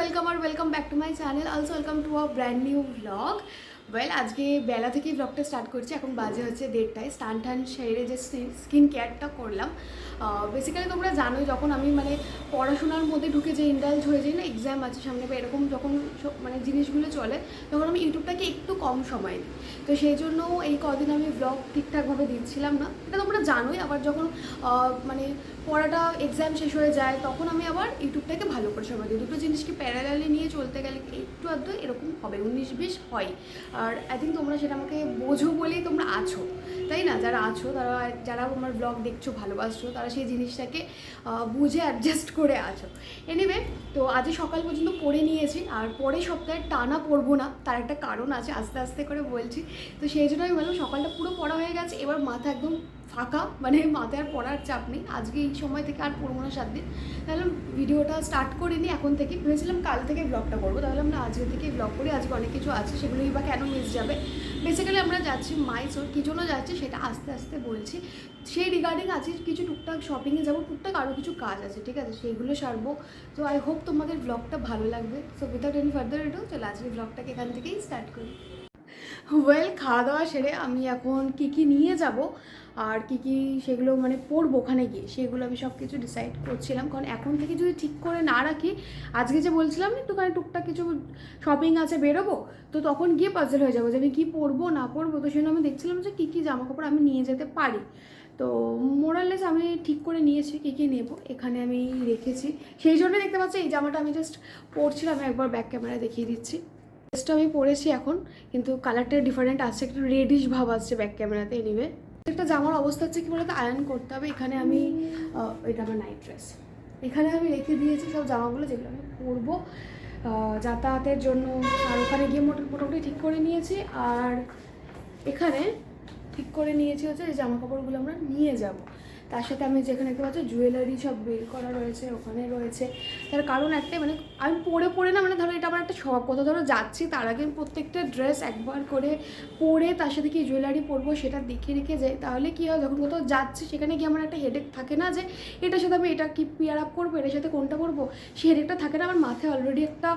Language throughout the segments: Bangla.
welcome back to my channel. Also welcome to a brand new vlog. Well আজকে বেলা থেকেই ব্লগটা স্টার্ট করছি। এখন বাজে হচ্ছে 1:30টায়। স্নান টান সেরে যে স্কিন কেয়ারটা করলাম, বেসিক্যালি তোমরা জানোই যখন আমি মানে পড়াশোনার মধ্যে ঢুকে যে ইন্ডালজ হয়ে যাই না, এক্সাম আছে সামনে বা এরকম যখন মানে জিনিসগুলো চলে তখন আমি ইউটিউবটাকে একটু কম সময় দিই। তো সেই জন্য এই কদিন আমি ব্লগ ঠিকঠাকভাবে দিচ্ছিলাম না, এটা তোমরা জানোই। আবার যখন মানে পড়াটা এক্সাম শেষ হয়ে যায় তখন আমি আবার ইউটিউবটাকে ভালো করে সময় দিই। দুটো জিনিসকে প্যারালালি নিয়ে চলতে গেলে একটু আধটু এরকম হবে, 19-20 হয়। আর আই থিঙ্ক তোমরা সেটা আমাকে বোঝো বলেই তোমরা আছো, তাই না? যারা আছো, যারা আমার ব্লগ দেখছো, ভালোবাসছো, তারা সেই জিনিসটাকে বুঝে অ্যাডজাস্ট করে আছো। এনিওয়ে, তো আজকে সকাল পর্যন্ত পড়ে নিয়েছি, আর পরের সপ্তাহে টানা পড়বো না, তার একটা কারণ আছে, আস্তে আস্তে করে বলছি। তো সেই জন্য আমি বললাম সকালটা পুরো পড়া হয়ে গেছে, এবার মাথা একদম ফাঁকা, মানে মাথায় আর পড়ার চাপ নেই। আজকে এই সময় থেকে আর পড়বো না 7 দিন। তাহলে ভিডিওটা স্টার্ট করিনি, এখন থেকে ভেবেছিলাম কাল থেকে ব্লগটা করবো, তাহলে আমরা আজকে থেকে ব্লগ করি। আজকে অনেক কিছু আছে, সেগুলোই বা কেন মিস যাবে। বেসিক্যালি আমরা যাচ্ছি মাইসোর, কী জন্য যাচ্ছি সেটা আস্তে আস্তে বলছি। সেই রিগার্ডিং আছে কিছু টুকটাক শপিংয়ে যাবো, টুকটাক আরও কিছু কাজ আছে, ঠিক আছে, সেইগুলো সারবো। তো আই হোপ তোমাদের ব্লগটা ভালো লাগবে। So without any further edu চলে আজকে ব্লগটাকে এখান থেকেই স্টার্ট করি। ওয়েল, খাওয়া দাওয়া সেরে আমি এখন কী নিয়ে যাব আর কী সেগুলো মানে পড়বো ওখানে গিয়ে, সেগুলো আমি সব কিছু ডিসাইড করছিলাম। কারণ এখন থেকে যদি ঠিক করে না রাখি, আজকে যে বলছিলাম একটুখানি টুকটাক কিছু শপিং আছে, বেরোবো, তো তখন গিয়ে পাজল হয়ে যাবো যে আমি কী পরবো না পরবো। তো সেজন্য আমি দেখছিলাম যে কী জামা কাপড় আমি নিয়ে যেতে পারি। তো মোরালেস আমি ঠিক করে নিয়েছি কী নেবো, এখানে আমি রেখেছি। সেই জন্য দেখতে পাচ্ছি এই জামাটা আমি জাস্ট পরছিলাম, আমি একবার ব্যাক ক্যামেরায় দেখিয়ে দিচ্ছি। ড্রেসটা আমি পরেছি এখন, কিন্তু কালারটা ডিফারেন্ট আসছে, একটু রেডিশ ভাব আসছে ব্যাক ক্যামেরাতে। এনিওয়ে, একটা জামার অবস্থা হচ্ছে কি বলতো, আয়রন করতে হবে। এখানে আমি এটা আমার নাইট ড্রেস, এখানে আমি রেখে দিয়েছি সব জামাগুলো যেগুলো আমি পরবো যাতায়াতের জন্য। আর ওখানে গিয়ে মোটামুটি ঠিক করে নিয়েছি। আর এখানে ঠিক করে নিয়েছি হচ্ছে যে জামা কাপড়গুলো আমরা নিয়ে যাব। তার সাথে আমি যেখানে দেখতে পাচ্ছি জুয়েলারি সব বের করা রয়েছে, ওখানে রয়েছে। তার কারণ একটাই, মানে আমি পরে না, মানে ধরো এটা আমার একটা শখ। কোথাও ধরো যাচ্ছি তার আগে আমি প্রত্যেকটা ড্রেস একবার করে পরে তার সাথে কি জুয়েলারি পরবো সেটা দেখে রেখে যাই। তাহলে কি হয়, যখন কোথাও যাচ্ছি সেখানে গিয়ে আমার একটা হেডেক থাকে না যে এটার সাথে আমি এটা কি পেয়ার আপ করবো, এটার সাথে কোনটা করবো, সেই হেডেকটা থাকে না। আমার মাথায় অলরেডি একটা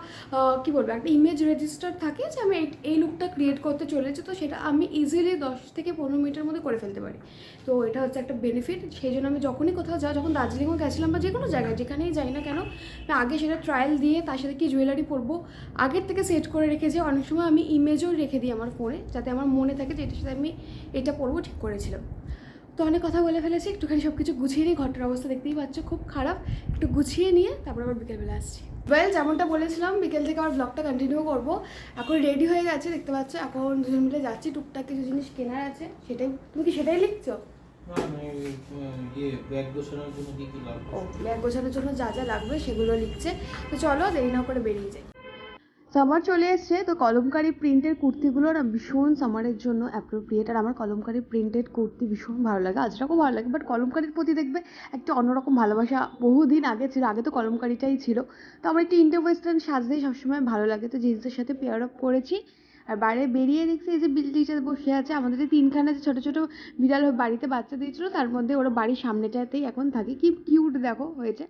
কী বলবো, একটা ইমেজ রেজিস্টার থাকে যে আমি এই লুকটা ক্রিয়েট করতে চলেছি। তো সেটা আমি ইজিলি 10 থেকে 15 মিনিটের মধ্যে করে ফেলতে পারি। তো এটা হচ্ছে একটা বেনিফিট। সেই জন্য আমি যখনই কোথাও যাই, যখন দার্জিলিংও গেছিলাম বা যে কোনো জায়গায় যেখানেই যাই না কেন, আমি আগে সেটা ট্রায়াল দিয়ে তার সাথে কি জুয়েলারি পরবো আগের থেকে সেট করে রেখে যাই। অনেক সময় আমি ইমেজও রেখে দিই আমার ফোনে, যাতে আমার মনে থাকে যে এটার সাথে আমি এটা পরবো, ঠিক করেছিলাম। তো অনেক কথা বলে ফেলেছি, একটুখানি সব কিছু গুছিয়ে নিই। ঘরটার অবস্থা দেখতেই পাচ্ছ খুব খারাপ, একটু গুছিয়ে নিয়ে তারপর আবার বিকেলবেলা আসছি। ওয়েল, যেমনটা বলেছিলাম বিকেল থেকে আবার ব্লগটা কন্টিনিউ করবো। এখন রেডি হয়ে গেছে দেখতে পাচ্ছ, এখন দুজন মিলে যাচ্ছি। টুকটাক কিছু জিনিস কেনার আছে, সেটাই। তুমি কি সেটাই লিখছো? ব্যাগ গোছানোর জন্য যা যা লাগবে সেগুলো লিখছে। তো চলো দেরি না করে বেরিয়ে যাই। সামার চলে এসছে, তো কলমকারি প্রিন্টের কুর্তিগুলো না ভীষণ সামারের জন্য অ্যাপ্রোপ্রিয়েট। আর আমার কলমকারি প্রিন্টেড কুর্তি ভীষণ ভালো লাগে, আজরাকও ভালো লাগে, বাট কলমকারির প্রতি দেখবে একটা অন্যরকম ভালোবাসা বহুদিন আগে ছিল। আগে তো কলমকারিটাই ছিল। তো আমার একটু ইন্ডো ওয়েস্টার্ন সাজতেই সবসময় ভালো লাগে, তো জিন্সের সাথে পেয়ার আপ করেছি। আর বাইরে বেরিয়ে দেখছি এই যে বিল্ডিংটা বসে আছে, আমাদের যে 3খানা যে ছোটো ছোটো বিড়াল বাড়িতে বাচ্চা দিয়েছিলো, তার মধ্যে ওরা বাড়ির সামনেটাতেই এখন থাকে। কি কিউট দেখো হয়েছে।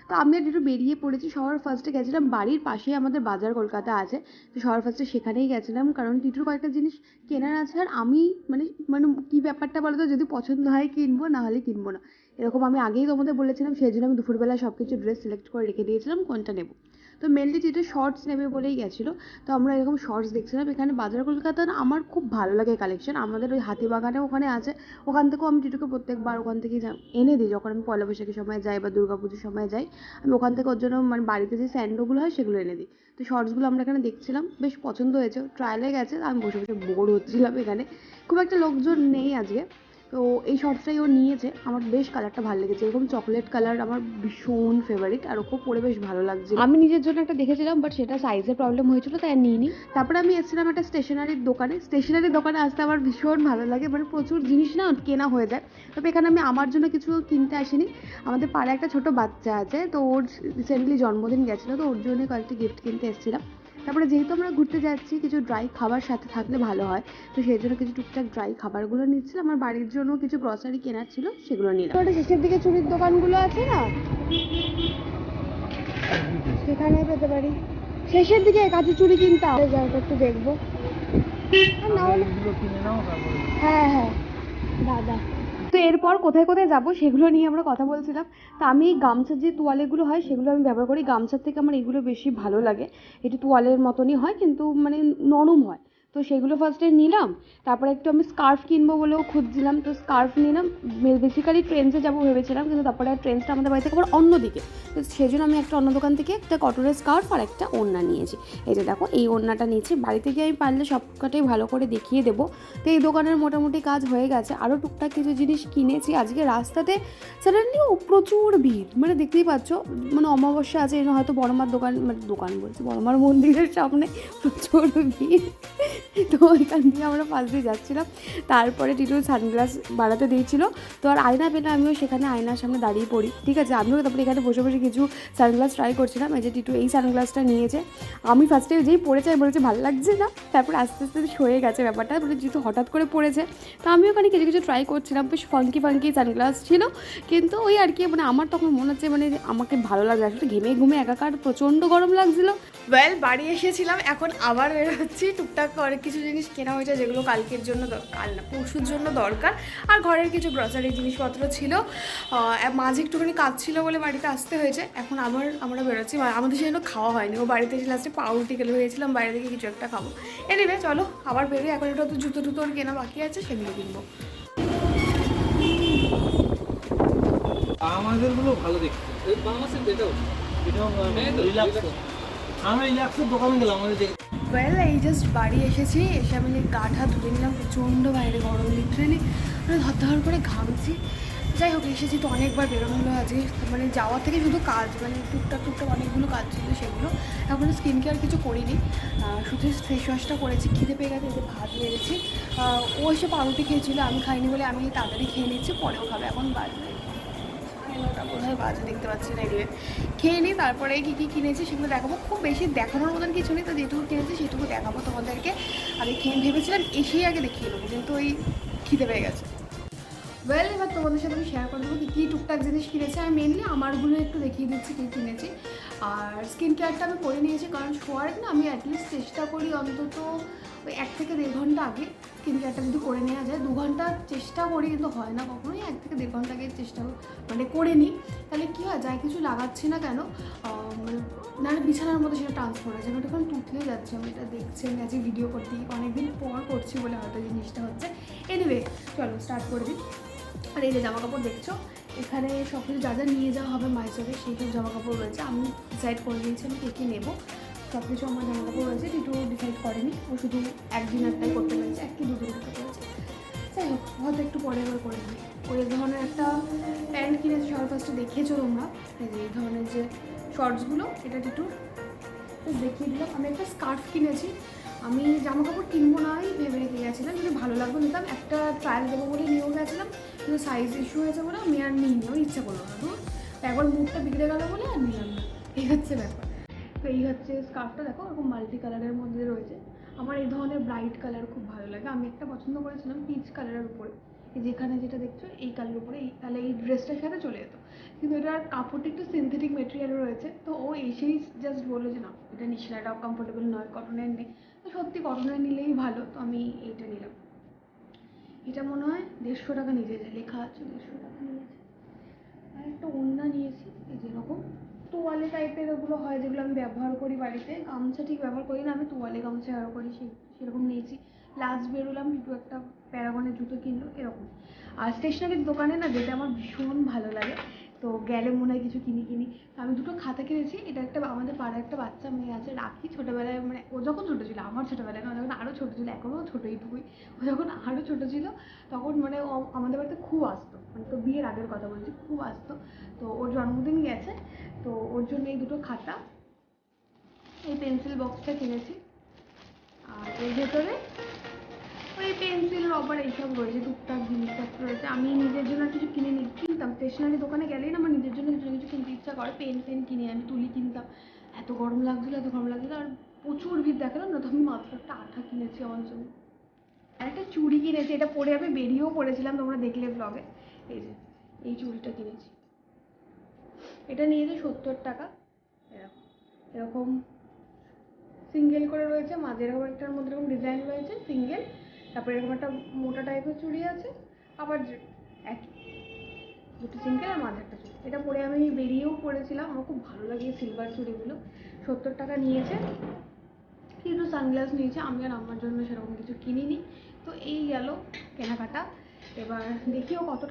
তো আমি আর একটু বেরিয়ে পড়েছি। সবার ফার্স্টে গেছিলাম বাড়ির পাশেই আমাদের বাজার কলকাতা আছে, তো সবার ফার্স্টে সেখানেই গেছিলাম, কারণ টিটুর কয়েকটা জিনিস কেনার আছে। আর আমি মানে মানে কী ব্যাপারটা বলো তো, যদি পছন্দ হয় কিনবো, না হলে কিনবো না, এরকম আমি আগেই তোমাদের বলেছিলাম। সেই জন্য আমি দুপুরবেলা সব কিছু ড্রেস সিলেক্ট করে রেখে দিয়েছিলাম কোনটা নেবো। তো মেনলি টিটু শর্টস নেবে বলেই গেছিলো, তো আমরা এরকম শর্টস দেখছিলাম। এখানে বাজার কলকাতা না আমার খুব ভালো লাগে কালেকশন, আমাদের ওই হাতিবাগানে ওখানে আছে, ওখান থেকেও আমি টিটুকে প্রত্যেকবার ওখান থেকেই এনে দিই। যখন আমি পয়লা বৈশাখের সময় যাই বা দুর্গাপুজোর সময় যাই, আমি ওখান থেকে ওর জন্য মানে বাড়িতে যে স্যান্ডোগুলো হয় সেগুলো এনে দিই। তো শর্টসগুলো আমরা এখানে দেখছিলাম, বেশ পছন্দ হয়েছে। ট্রায়ালে গেছে, আমি বসে বসে বোর হচ্ছিলাম, এখানে খুব একটা লোকজন নেই আজকে। তো এই শর্টসটাই ও নিয়েছে, আমার বেশ কালারটা ভালো লেগেছে, এরকম চকলেট কালার আমার ভীষণ ফেভারিট, আর ওকে পরে বেশ ভালো লাগছে। আমি নিজের জন্য একটা দেখেছিলাম, বাট সেটা সাইজের প্রবলেম হয়েছিল, তাই আর নিইনি। তারপরে আমি এসেছিলাম একটা স্টেশনারির দোকানে আসতে আমার ভীষণ ভালো লাগে, মানে প্রচুর জিনিস না কেনা হয়ে যায়। তবে এখানে আমি আমার জন্য কিছু কিনতে আসিনি, আমাদের পাড়ায় একটা ছোটো বাচ্চা আছে, তো ওর রিসেন্টলি জন্মদিন গেছিলো, তো ওর জন্য কয়েকটি গিফট কিনতে এসেছিলাম। তারপরে যেহেতু আমরা ঘুরতে যাচ্ছি, কিছু ড্রাই খাবার সাথে থাকলে ভালো হয়, তো সেই জন্য কিছু টুকটাক ড্রাই খাবারগুলো নিচ্ছিলাম। আমার বাড়ির জন্য কিছু গ্রসারি কেনার ছিল, সেগুলো নিলাম। ওটা শেষের দিকে চুড়ির দোকানগুলো আছে না, সেখানে পেতে পারি। শেষের দিকে কাছে চুড়ি কিনতে হবে, জায়গাটা একটু দেখবো। না হলে হ্যাঁ হ্যাঁ দাদা। তো এরপর কোথায় কোথায় যাবো সেগুলো নিয়ে আমরা কথা বলছিলাম। তো আমি গামছার যে তোয়ালেগুলো হয় সেগুলো আমি ব্যবহার করি। গামছার থেকে আমার এগুলো বেশি ভালো লাগে। একটু তোয়ালের মতনই হয় কিন্তু মানে নরম হয়। তো সেগুলো ফার্স্টে নিলাম। তারপরে একটু আমি স্কার্ফ কিনবো বলেও খুঁজছিলাম, তো স্কার্ফ নিলাম। বেসিক্যালি ট্রেন্ডসে যাবো ভেবেছিলাম, কিন্তু তারপরে ট্রেন্ডসটা আমাদের বাড়ি থেকে আবার অন্যদিকে। তো সেই জন্য আমি একটা অন্য দোকান থেকে একটা কটনের স্কার্ফ আর একটা ওড়না নিয়েছি। এই যে দেখো এই ওড়নাটা নিয়েছি। বাড়িতে গিয়ে আমি পারলে সবকটাই ভালো করে দেখিয়ে দেবো। তো এই দোকানের মোটামুটি কাজ হয়ে গেছে। আরও টুকটাক কিছু জিনিস কিনেছি। আজকে রাস্তাতে সাডেনলি প্রচুর ভিড়, মানে দেখতেই পাচ্ছ, মানে অমাবস্যা আছে এই হয়তো বড়মার দোকান, মানে দোকান বলছি বড়মার মন্দিরের সামনে প্রচুর ভিড়। তো ওইখান দিয়ে আমরা পাশ দিয়ে যাচ্ছিলাম। তারপরে টিটু সানগ্লাস বাড়াতে দিয়েছিল, তো আর আয়না পেলে আমিও সেখানে আয়নার সামনে দাঁড়িয়ে পড়ি। ঠিক আছে, আমিও তারপরে এখানে বসে বসে কিছু সানগ্লাস ট্রাই করছিলাম। এই যে টিটু এই সানগ্লাসটা নিয়েছে। আমি ফার্স্টে যেই পড়েছে আমি বলেছি ভালো লাগছে না, তারপরে আস্তে আস্তে সয়ে গেছে ব্যাপারটা, মানে যেহেতু হঠাৎ করে পড়েছে। তো আমি ওখানে কিছু কিছু ট্রাই করছিলাম, বেশ ফাঙ্কি ফাঙ্কি সানগ্লাস ছিল। কিন্তু ওই আর কি, মানে আমার তখন মনে হচ্ছে মানে আমাকে ভালো লাগছে, আসলে ঘেমে ঘুমে একাকার প্রচণ্ড গরম লাগছিল। ওয়েল বাড়ি এসেছিলাম, এখন আবার বেরোচ্ছি। টুকটাক অনেক কিছু জিনিস কেনা হয়েছে যেগুলো কালকের জন্য কাল না পরশুর জন্য দরকার। আর ঘরের কিছু গ্রসারি জিনিসপত্র ছিল। মাঝে একটুখানি কাজ ছিল বলে বাড়িতে আসতে হয়েছে। এখন আবার আমরা বেরোচ্ছি। আমাদের সেজন্য খাওয়া হয়নি, ও বাড়িতে এসে লাস্টে পাউরুটি গেলে হয়েছিলাম, বাইরে থেকে কিছু একটা খাবো। এনিওয়ে চলো আবার বেরোই। এখন একটু জুতো টুতোর কেনা বাকি আছে, সেগুলো কিনবো। আমাদেরগুলো ভালো দেখতে। আমি রিল্যাক্সের দোকানে গেলাম আমাদের দেখে। ওয়েল এই জাস্ট বাড়ি এসেছি, এসে আমি গা ঠা ধুয়ে নিলাম। প্রচণ্ড বাইরে গরম, লিটারেলি মানে ধর করে ঘামছি। যাই হোক এসেছি তো অনেকবার বেরোনো হলো আজকে, মানে যাওয়ার থেকে শুধু কাজ, মানে টুকটাক টুকটাক অনেকগুলো কাজ ছিল সেগুলো। এখনও স্কিন কেয়ার কিছু করিনি, শুধু ফেস ওয়াশটা করেছি। খিদে পেয়ে গেছে, এতে ভাত বেড়েছি। ও এসে পাউরুটি খেয়েছিল, আমি খাইনি বলে আমি তাড়াতাড়ি খেয়ে নিচ্ছি, পরেও খাবে। এখন বাজে বোধহয় বাজে, দেখতে পাচ্ছি না। এদিকে খেয়ে নিই, তারপরে কী কী কিনেছি সেগুলো দেখাবো। খুব বেশি দেখানোর মতন কিছু নেই, তো যেটুকু কিনেছি সেটুকু দেখাবো তোমাদেরকে। আগে খেয়ে ভেবেছিলাম এসেই আগে দেখিয়ে দেবো, কিন্তু ওই খিদে পেয়ে গেছে। ওয়েল এবার তোমাদের সাথে আমি শেয়ার করে দেবো কী কী টুকটাক জিনিস কিনেছি। আর মেনলি আমারগুলো একটু দেখিয়ে দিচ্ছি কী কিনেছি। আর স্কিন কেয়ারটা আমি করে নিয়েছি, কারণ শোয়ার না আমি অ্যাটলিস্ট চেষ্টা করি অন্তত ওই 1 থেকে 1.5 ঘন্টা আগে স্কিন কেয়ারটা যদি করে নেওয়া যায়। 2 ঘন্টা চেষ্টা করি কিন্তু হয় না কখনোই। 1 থেকে 1.5 ঘন্টা আগে চেষ্টা মানে করে নিই। তাহলে কী হয়, যাই কিছু লাগাচ্ছি না কেন মানে নাহলে বিছানার মধ্যে সেটা ট্রান্সফার হয়েছে। ওটা এখন তুতলে যাচ্ছে, আমি এটা দেখছি। আমি আজকে ভিডিও করতে অনেকদিন পর করছি বলে হয়তো জিনিসটা হচ্ছে। এনিওয়ে চলো স্টার্ট করে দিই। আর এই যে জামা কাপড় দেখছো, এখানে সব কিছু যা যা নিয়ে যাওয়া হবে মাইসোরে সেই সব জামা কাপড় রয়েছে। আমি ডিসাইড করে দিয়েছি আমি কে নেবো। সব কিছু আমার জামা কাপড় রয়েছে, টিটু ডিসাইড করেনি, ও শুধু একদিনেরটাই করতে পেরেছে, 1 কি 2 দিন করতে পেরেছে। যাই হোক হয়তো একটু পরে এবার করে দিই। ওই ধরনের একটা প্যান্ট কিনেছি, সবার ফার্স্টে দেখেছো তোমরা, এই যে এই ধরনের যে শর্টসগুলো, এটা টিটুর দেখিয়ে দিলাম। আমি একটা স্কার্ফ কিনেছি। আমি জামা কাপড় কিনবো নাই ভেবে রেখে গেছিলাম, যদি ভালো লাগবে নিতাম। একটা ট্রায়াল দেবো বলে নিয়েও গেছিলাম, কিন্তু সাইজ ইস্যু হয়েছে বলে আমি আর নিইনি, আমার ইচ্ছা করলো না। তো একবার মুখটা বিগড়ে গেলো বলে আর নিলাম না, এই হচ্ছে ব্যাপার। তো এই হচ্ছে স্কার্ফটা, দেখো এরকম মাল্টি কালারের মধ্যে রয়েছে। আমার এই ধরনের ব্রাইট কালার খুব ভালো লাগে। আমি একটা পছন্দ করেছিলাম পিচ কালারের উপরে, যেখানে যেটা দেখছো এই কালারের উপরে, এই তাহলে এই ড্রেসটার সাথে চলে যেত। কিন্তু এটার কাপড়টা একটু সিনথেটিক মেটেরিয়াল রয়েছে। তো ও এসেই জাস্ট বললো যে না এটা নিস না, এটাও কমফোর্টেবল নয়, কটনের নেই। তো সত্যি কটনের নিলেই ভালো, তো আমি এইটা নিলাম। এটা মনে হয় 150 টাকা নিয়েছে, লেখা আছে 150 টাকা নিয়েছে। আর একটা ওড়না নিয়েছি, এই যেরকম তোয়ালে টাইপের ওগুলো হয় যেগুলো আমি ব্যবহার করি বাড়িতে। গামছা ঠিক ব্যবহার করি না, আমি তোয়ালে গামছা ব্যবহার করি, সেরকম নিয়েছি। লাস্ট বেরোলাম একটু একটা প্যারাগনের জুতো কিনলো এরকম। আর স্টেশনারির দোকানে না যেটা আমার ভীষণ ভালো লাগে, তো গেলে মনে হয় কিছু কিনি। আমি দুটো খাতা কিনেছি। এটা একটা আমাদের পাড়ায় একটা বাচ্চা মেয়ে আছে, রাখি, ছোটোবেলায়, মানে ও যখন ছোটো ছিল, আমার ছোটোবেলায় না, যখন আরও ছোটো ছিল, এখনও ছোটোইটুকুই, ও যখন আরও ছোটো ছিল তখন মানে ও আমাদের বাড়িতে খুব আসতো, মানে তো বিয়ের আগের কথা বলছি, খুব আসতো। তো ওর জন্মদিন গেছে, তো ওর জন্য এই দুটো খাতা, এই পেন্সিল বক্সটা কিনেছি। আর এর ভেতরে ওই পেন্সিল রবার এইসব রয়েছে, টুকটাক জিনিসপত্র রয়েছে। আমি নিজের জন্য কিছু কিনতাম স্টেশনারি দোকানে গেলেই না আমার নিজের জন্য কিছু না কিছু কিনতে ইচ্ছা করে। পেন কিনে আমি তুলি কিনতাম। এত গরম লাগছিলো আর প্রচুর ভিড় দেখালাম না, তো আমি মাত্র একটা আঠা কিনেছি আমার জন্য। আর একটা চুড়ি কিনেছি, এটা পরে আমি বেরিয়েও পড়েছিলাম, তোমরা দেখলে ব্লগে। এই যে এই চুড়িটা কিনেছি, এটা নিয়েছে 70 টাকা। এরকম এরকম সিঙ্গেল করে রয়েছে, মাঝে এরকম একটার মধ্যে এরকম ডিজাইন রয়েছে সিঙ্গেল, তারপরে এরকম একটা মোটা টাইপের চুড়ি আছে, আবার একই দুটো সিঙ্গেল আর মাঝে একটা চুড়ি। এটা পরে আমি বেরিয়েও পড়েছিলাম, আমার খুব ভালো লাগে সিলভার চুড়িগুলো। 70 টাকা নিয়েছে, কিন্তু সানগ্লাস নিয়েছে, আমি আর আমার জন্য সেরকম কিছু কিনিনি। তো এই গেল কেনাকাটা। এবার দেখিও কত